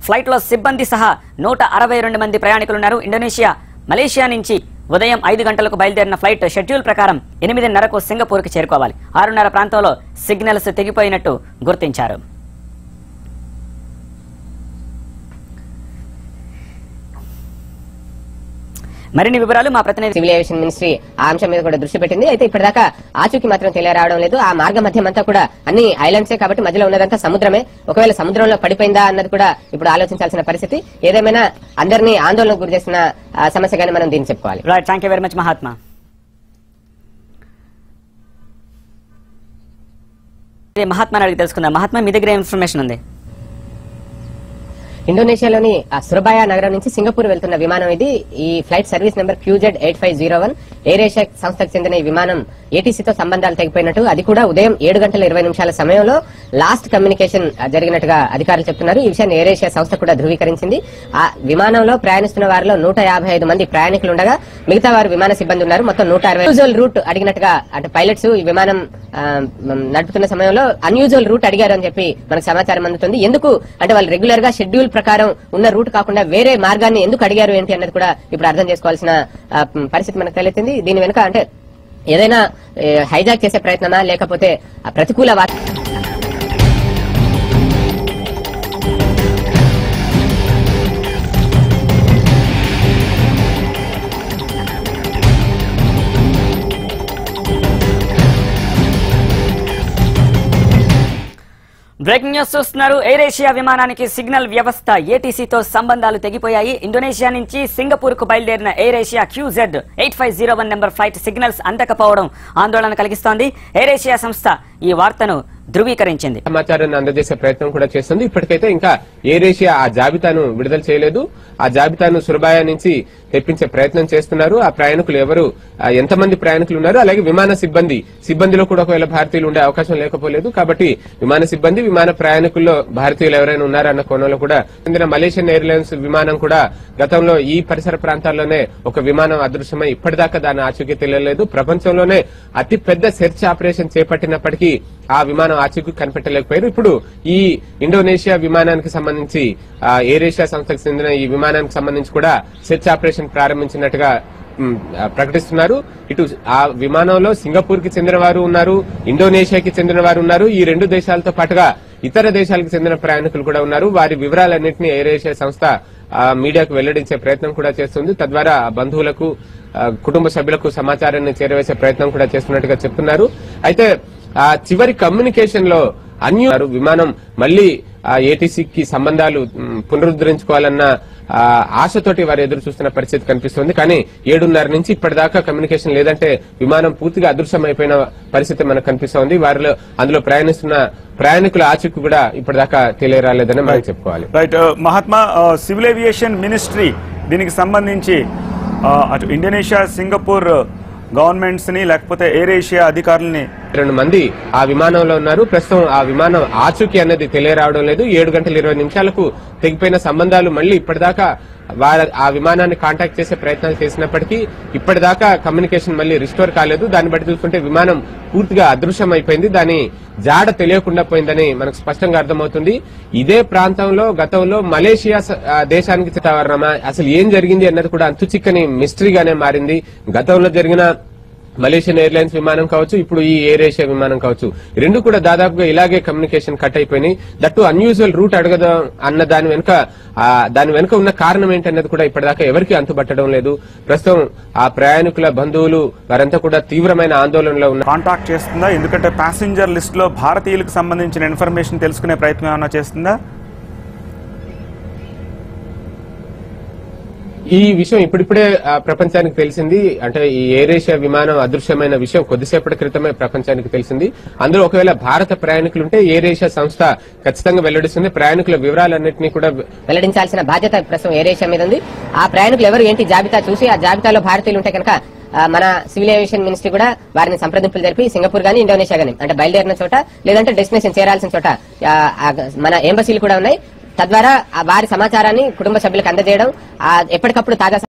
Flight లో సిబ్బంది సహా 162 మంది ప్రయాణికులున్నారు. ఇండోనేషియా, మలేషియా నుంచి ఉదయం 5 గంటలకు బయలుదేరిన ఫ్లైట్ షెడ్యూల్ ప్రకారం 8:30కు సింగపూర్కి చేరుకోవాలి. 6:30 ప్రాంతంలో సిగ్నల్స్ తెగిపోయినట్టు గుర్తించారు. మరిన్ని వివరాలు మా ప్రతినిధి. సివిల్ ఏవియేషన్ మినిస్ట్రీ ఆ అంశం మీద కూడా దృష్టి పెట్టింది. అయితే ఇప్పటిదాకా ఆచూకీ మాత్రం తెలియరావడం లేదు. ఆ మార్గ మధ్యం అంతా కూడా అన్ని ఐలాండ్సే కాబట్టి మధ్యలో ఉన్నదంతా సముద్రమే. ఒకవేళ సముద్రంలో పడిపోయిందా అన్నది కూడా ఇప్పుడు ఆలోచించాల్సిన పరిస్థితి. ఏదేమైనా అందరినీ ఆందోళనకు గురి చేసిన సమస్యగానే మనం దీన్ని చెప్పుకోవాలి. Right, thank you very much Mahatma. Mahatma అడిగి తెలుసుకుందాం. మహాత్మా, మీ దగ్గర ఇన్ఫర్మేషన్ ఉంది? ఇండోనేషియాలోని సురబాయా నగరం నుంచి సింగపూర్ వెళ్తున్న విమానం ఇది. ఈ flight service number QZ8501. Air Asia సంస్థకు చెందిన ఈ విమానం ఏటీసీతో సంబంధాలు తెగిపోయినట్టు, అది కూడా ఉదయం 7:20 సమయంలో లాస్ట్ కమ్యూనికేషన్ జరిగినట్టుగా అధికారులు చెప్తున్నారు. ఈ విషయాన్ని ఎయిర్ ఏషియా సంస్థ కూడా ధృవీకరించింది. ఆ విమానంలో ప్రయాణిస్తున్న వారిలో 155 మంది ప్రయాణికులు ఉండగా మిగతా వారు విమాన సిబ్బంది ఉన్నారు. మొత్తం 160. అన్యూజువల్ రూట్ అడిగినట్టుగా అంటే పైలట్స్ ఈ విమానం నడుపుతున్న సమయంలో అన్యూజువల్ రూట్ అడిగారు అని చెప్పి మనకు సమాచారం అందుతుంది. ఎందుకు అంటే వాళ్ళు రెగ్యులర్ గా షెడ్యూల్ ప్రకారం ఉన్న రూట్ కాకుండా వేరే మార్గాన్ని ఎందుకు అడిగారు ఏంటి అన్నది కూడా ఇప్పుడు అర్థం చేసుకోవాల్సిన పరిస్థితి మనకు తలెత్తింది. దీని వెనుక అంటే ఏదైనా హైజాక్ చేసే ప్రయత్నమా లేకపోతే ప్రతికూల బ్రేకింగ్ న్యూస్ చూస్తున్నారు. ఎయిర్ ఏషియా విమానానికి సిగ్నల్ వ్యవస్థ ఏటీసీతో సంబంధాలు తెగిపోయాయి. ఇండోనేషియా నుంచి సింగపూర్ కు బయలుదేరిన Air Asia QZ8501 number flight signals అందకపోవడం ఆందోళన కలిగిస్తోంది. ఎయిర్ ఏషియా సంస్థ ఈ వార్తను ధృవీకరించింది. సమాచారాన్ని అందజేసే ప్రయత్నం కూడా చేస్తుంది. ఇప్పటికైతే ఇంకా ఎయిర్ ఏషియా ఆ జాబితాను విడుదల చేయలేదు. ఆ జాబితాను సురబాయా నుంచి తెప్పించే ప్రయత్నం చేస్తున్నారు. ఆ ప్రయాణికులు ఎవరు, ఎంతమంది ప్రయాణికులు ఉన్నారు, అలాగే విమాన సిబ్బందిలో కూడా ఒకవేళ భారతీయులు ఉండే అవకాశం లేకపోలేదు. కాబట్టి విమాన సిబ్బంది, విమాన ప్రయాణికుల్లో భారతీయులు ఎవరైనా ఉన్నారన్న కోణంలో కూడా చెందిన మలేషియన్ ఎయిర్లైన్స్ విమానం కూడా గతంలో ఈ పరిసర ప్రాంతాల్లోనే ఒక విమానం అదృశ్యమై ఇప్పటిదాకా దాని ఆచూకీ తెలియలేదు. ప్రపంచంలోనే అతి పెద్ద సెర్చ్ ఆపరేషన్ చేపట్టినప్పటికీ ఆ విమానం ఆచూకీ కనిపెట్టలేకపోయారు. ఇప్పుడు ఈ ఇండోనేషియా విమానానికి సంబంధించి ఎయిర్ ఏషియా సంస్థకు చెందిన ఈ విమానానికి సంబంధించి కూడా సెర్చ్ ఆపరేషన్ ప్రారంభించినట్టుగా ప్రకటిస్తున్నారు. ఇటు ఆ విమానంలో సింగపూర్ కి చెందిన వారు ఉన్నారు, ఇండోనేషియాకి చెందిన వారు ఉన్నారు. ఈ రెండు దేశాలతో పాటుగా ఇతర దేశాలకు చెందిన ప్రయాణికులు కూడా ఉన్నారు. వారి వివరాలన్నింటినీ ఎయిర్ ఏషియా సంస్థ మీడియాకు వెల్లడించే ప్రయత్నం కూడా చేస్తుంది. తద్వారా బంధువులకు, కుటుంబ సభ్యులకు సమాచారాన్ని చేరవేసే ప్రయత్నం కూడా చేస్తున్నట్టుగా చెప్తున్నారు. అయితే చివరి కమ్యూనికేషన్ లో విమానం మళ్లీ ఏటీసీకి సంబంధాలు పునరుద్ధరించుకోవాలన్న ఆశతోటి వారు ఎదురు చూస్తున్న పరిస్థితి కనిపిస్తుంది. కానీ 7:30 నుంచి ఇప్పటిదాకా కమ్యూనికేషన్ లేదంటే విమానం పూర్తిగా అదృశ్యమైపోయిన పరిస్థితి మనకు కనిపిస్తోంది. వారిలో అందులో ప్రయాణిస్తున్న ప్రయాణికుల ఆచూకీ కూడా ఇప్పటిదాకా తెలియరాలేదని మనం చెప్పుకోవాలి. Right Mahatma, civil aviation ministry దీనికి సంబంధించి అటు ఇండోనేషియా, సింగపూర్ గవర్నమెంట్స్ ని లేకపోతే ఎయిర్ ఏషియా అధికారులని 2 మంది ఆ విమానంలో ఉన్నారు. ప్రస్తుతం ఆ విమానం ఆచూకీ అనేది తెలియరావడం లేదు. 7:20 తెగిపోయిన సంబంధాలు మళ్లీ ఇప్పటిదాకా ఆ విమానాన్ని కాంటాక్ట్ చేసే ప్రయత్నాలు చేసినప్పటికీ ఇప్పటిదాకా కమ్యూనికేషన్ మళ్లీ రిస్టోర్ కాలేదు. దాన్ని బట్టి చూసుకుంటే విమానం పూర్తిగా అదృశ్యం అయిపోయింది. దాని జాడ తెలియకుండా పోయిందని మనకు స్పష్టంగా అర్థమవుతుంది. ఇదే ప్రాంతంలో గతంలో మలేషియా దేశానికి అసలు ఏం జరిగింది అన్నది కూడా అంతుచిక్కని మిస్టరీగానే మారింది. గతంలో జరిగిన మలేషియన్ ఎయిర్లైన్స్ విమానం కావచ్చు, ఇప్పుడు ఈ ఎయిర్ ఏషియా విమానం కావచ్చు, రెండు కూడా దాదాపుగా ఇలాగే కమ్యూనికేషన్ కట్ అయిపోయినాయి. దట్టు అన్యూజువల్ రూట్ అడగదాం అన్న దాని వెనుక ఉన్న కారణం ఏంటన్నది కూడా ఇప్పటిదాకా ఎవరికి అంతుబట్టడం లేదు. ప్రస్తుతం ఆ ప్రయాణికుల బంధువులు వారంతా కూడా తీవ్రమైన ఆందోళనలో ఉన్నారు. కాంటాక్ట్ చేస్తుందా? ఎందుకంటే ప్యాసింజర్ లిస్ట్ లో భారతీయులకు సంబంధించిన ఇన్ఫర్మేషన్ తెలుసుకునే ప్రయత్నం ఏమైనా చేస్తుందా? ఈ విషయం ఇప్పుడిప్పుడే ప్రపంచానికి తెలిసింది. అంటే ఈ ఎయిర్ ఏషియా విమానం అదృశ్యమైన విషయం కొద్దిసేపటి క్రితమే ప్రపంచానికి తెలిసింది. అందులో ఒకవేళ భారత ప్రయాణికులుంటే ఎయిర్ ఏషియా సంస్థ ఖచ్చితంగా వెల్లడిస్తుంది. ప్రయాణికుల వివరాలన్నింటినీ కూడా వెల్లడించాల్సిన బాధ్యత ప్రస్తుతం ఎయిర్ ఏషియా మీద ఉంది. ఆ ప్రయాణికులు ఎవరు ఏంటి జాబితా చూసి ఆ జాబితాలో భారతీయులు ఉంటే కనుక మన సివిల్ ఏవియేషన్ మినిస్ట్రీ కూడా వారిని సంప్రదింపులు జరిపి సింగపూర్ గానీ, ఇండోనేషియా గానీ అంటే బయలుదేరిన చోట లేదంటే డెస్టినేషన్ చేరాల్సిన చోట మన ఎంబసీలు కూడా ఉన్నాయి. తద్వారా వారి సమాచారాన్ని కుటుంబ సభ్యులకు అందజేయడం, ఎప్పటికప్పుడు తాజా